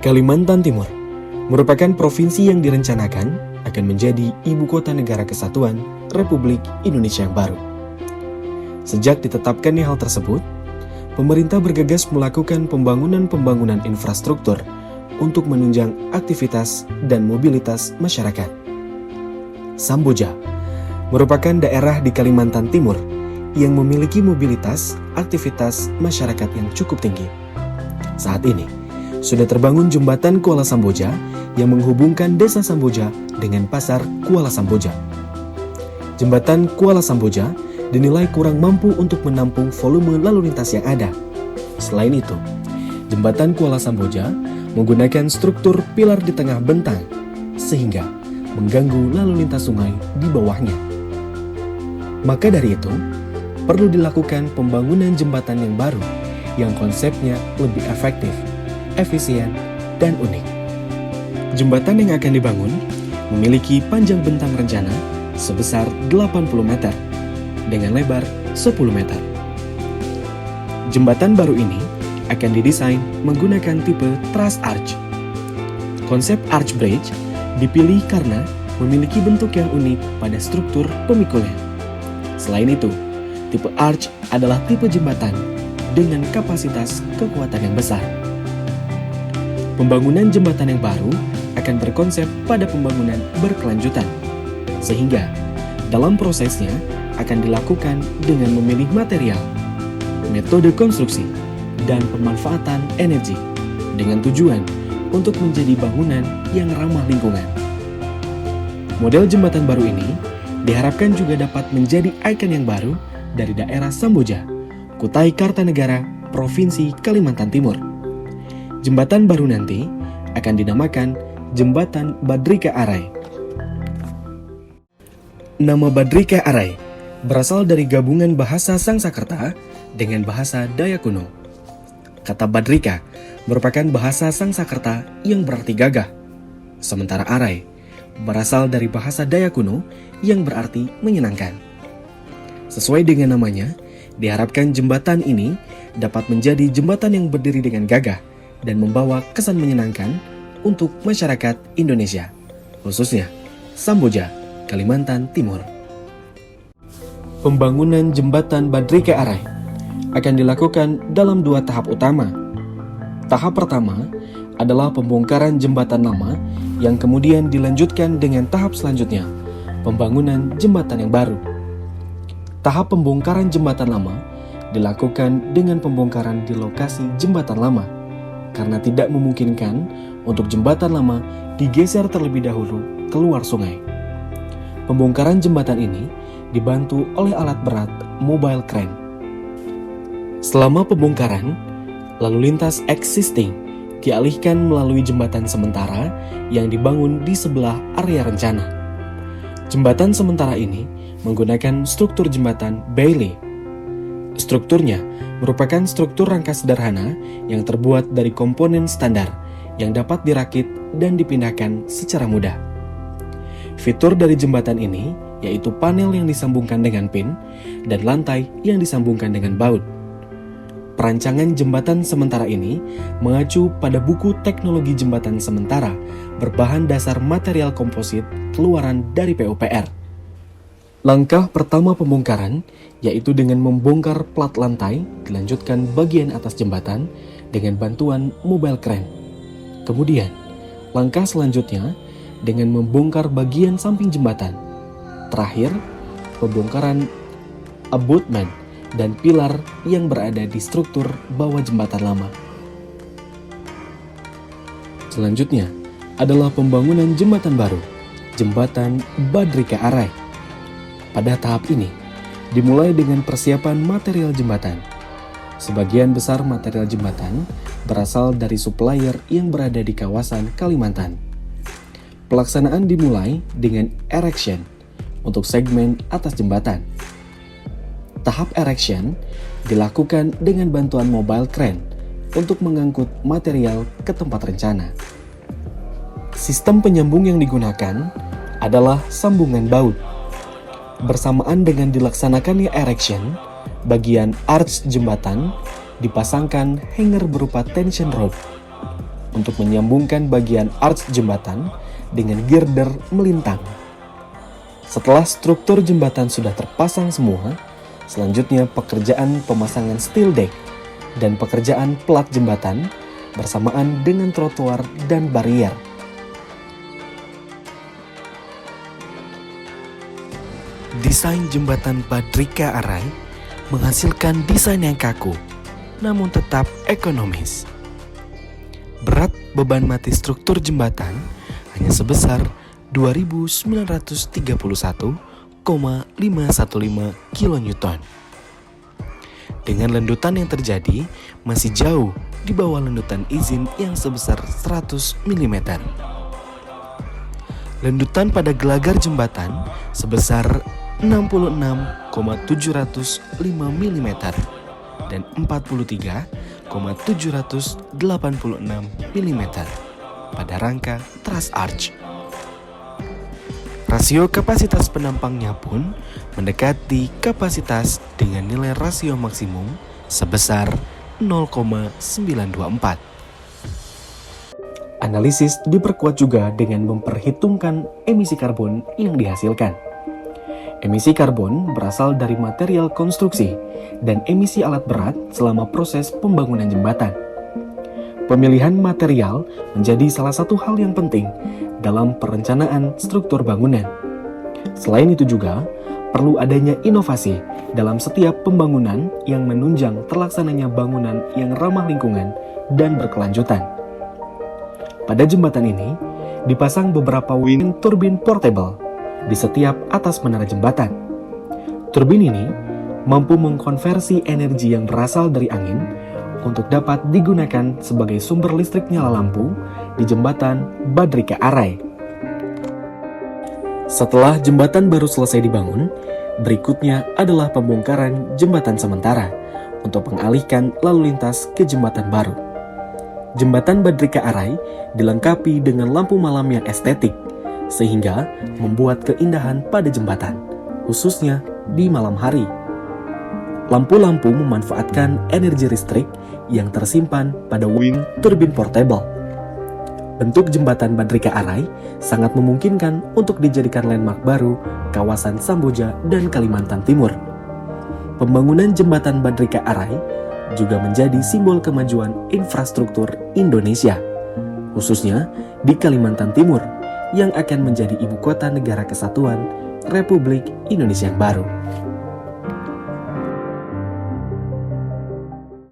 Kalimantan Timur merupakan provinsi yang direncanakan akan menjadi ibu kota negara kesatuan Republik Indonesia yang baru. Sejak ditetapkannya hal tersebut, pemerintah bergegas melakukan pembangunan infrastruktur untuk menunjang aktivitas dan mobilitas masyarakat. Samboja merupakan daerah di Kalimantan Timur yang memiliki mobilitas aktivitas masyarakat yang cukup tinggi. Saat ini, sudah terbangun jembatan Kuala Samboja yang menghubungkan desa Samboja dengan pasar Kuala Samboja. Jembatan Kuala Samboja dinilai kurang mampu untuk menampung volume lalu lintas yang ada. Selain itu, jembatan Kuala Samboja menggunakan struktur pilar di tengah bentang, sehingga mengganggu lalu lintas sungai di bawahnya. Maka dari itu, perlu dilakukan pembangunan jembatan yang baru yang konsepnya lebih efektif, efisien, dan unik. Jembatan yang akan dibangun memiliki panjang bentang rencana sebesar 80 meter dengan lebar 10 meter. Jembatan baru ini akan didesain menggunakan tipe truss arch. Konsep arch bridge dipilih karena memiliki bentuk yang unik pada struktur pemikulnya. Selain itu, tipe arch adalah tipe jembatan dengan kapasitas kekuatan yang besar. Pembangunan jembatan yang baru akan berkonsep pada pembangunan berkelanjutan, sehingga dalam prosesnya akan dilakukan dengan memilih material, metode konstruksi, dan pemanfaatan energi dengan tujuan untuk menjadi bangunan yang ramah lingkungan. Model jembatan baru ini diharapkan juga dapat menjadi ikon yang baru dari daerah Samboja, Kutai Kartanegara, Provinsi Kalimantan Timur. Jembatan baru nanti akan dinamakan Jembatan Badrika Arai. Nama Badrika Arai berasal dari gabungan bahasa Sangsakerta dengan bahasa Dayak kuno. Kata Badrika merupakan bahasa Sangsakerta yang berarti gagah, sementara Arai berasal dari bahasa Dayak kuno yang berarti menyenangkan. Sesuai dengan namanya, diharapkan jembatan ini dapat menjadi jembatan yang berdiri dengan gagah dan membawa kesan menyenangkan untuk masyarakat Indonesia, khususnya Samboja, Kalimantan Timur. Pembangunan jembatan Badrika Arai akan dilakukan dalam 2 tahap utama. Tahap pertama adalah pembongkaran jembatan lama yang kemudian dilanjutkan dengan tahap selanjutnya, pembangunan jembatan yang baru. Tahap pembongkaran jembatan lama dilakukan dengan pembongkaran di lokasi jembatan lama, karena tidak memungkinkan untuk jembatan lama digeser terlebih dahulu keluar sungai. Pembongkaran jembatan ini dibantu oleh alat berat mobile crane. Selama pembongkaran, lalu lintas existing dialihkan melalui jembatan sementara yang dibangun di sebelah area rencana. Jembatan sementara ini menggunakan struktur jembatan Bailey. Strukturnya merupakan struktur rangka sederhana yang terbuat dari komponen standar yang dapat dirakit dan dipindahkan secara mudah. Fitur dari jembatan ini yaitu panel yang disambungkan dengan pin dan lantai yang disambungkan dengan baut. Perancangan jembatan sementara ini mengacu pada buku teknologi jembatan sementara berbahan dasar material komposit keluaran dari PUPR. Langkah pertama pembongkaran yaitu dengan membongkar plat lantai, dilanjutkan bagian atas jembatan dengan bantuan mobile crane. Kemudian, langkah selanjutnya dengan membongkar bagian samping jembatan. Terakhir, pembongkaran abutment dan pilar yang berada di struktur bawah jembatan lama. Selanjutnya adalah pembangunan jembatan baru, Jembatan Badrika Arai. Pada tahap ini, dimulai dengan persiapan material jembatan. Sebagian besar material jembatan berasal dari supplier yang berada di kawasan Kalimantan. Pelaksanaan dimulai dengan erection untuk segmen atas jembatan. Tahap erection dilakukan dengan bantuan mobile crane untuk mengangkut material ke tempat rencana. Sistem penyambung yang digunakan adalah sambungan baut. Bersamaan dengan dilaksanakannya erection, bagian arch jembatan dipasangkan hanger berupa tension rod. untuk menyambungkan bagian arch jembatan dengan girder melintang. Setelah struktur jembatan sudah terpasang semua, selanjutnya pekerjaan pemasangan steel deck dan pekerjaan plat jembatan bersamaan dengan trotoar dan barier. Desain jembatan Badrika Arai menghasilkan desain yang kaku, namun tetap ekonomis. Berat beban mati struktur jembatan hanya sebesar 2.931,515 kN. Dengan lendutan yang terjadi masih jauh di bawah lendutan izin yang sebesar 100 mm. Lendutan pada gelagar jembatan sebesar 66,705 mm dan 43,786 mm pada rangka truss arch. Rasio kapasitas penampangnya pun mendekati kapasitas dengan nilai rasio maksimum sebesar 0,924. Analisis diperkuat juga dengan memperhitungkan emisi karbon yang dihasilkan. Emisi karbon berasal dari material konstruksi dan emisi alat berat selama proses pembangunan jembatan. Pemilihan material menjadi salah satu hal yang penting dalam perencanaan struktur bangunan. Selain itu juga, perlu adanya inovasi dalam setiap pembangunan yang menunjang terlaksananya bangunan yang ramah lingkungan dan berkelanjutan. Pada jembatan ini, dipasang beberapa wind turbine portable di setiap atas menara jembatan. Turbin ini mampu mengkonversi energi yang berasal dari angin untuk dapat digunakan sebagai sumber listrik nyala lampu di jembatan Badrika Arai. Setelah jembatan baru selesai dibangun, berikutnya adalah pembongkaran jembatan sementara untuk mengalihkan lalu lintas ke jembatan baru. Jembatan Badrika Arai dilengkapi dengan lampu malam yang estetik, sehingga membuat keindahan pada jembatan, khususnya di malam hari. Lampu-lampu memanfaatkan energi listrik yang tersimpan pada wind turbine portable. Bentuk jembatan Badrika Arai sangat memungkinkan untuk dijadikan landmark baru kawasan Samboja dan Kalimantan Timur. Pembangunan jembatan Badrika Arai juga menjadi simbol kemajuan infrastruktur Indonesia, khususnya di Kalimantan Timur yang akan menjadi ibu kota negara kesatuan Republik Indonesia yang baru.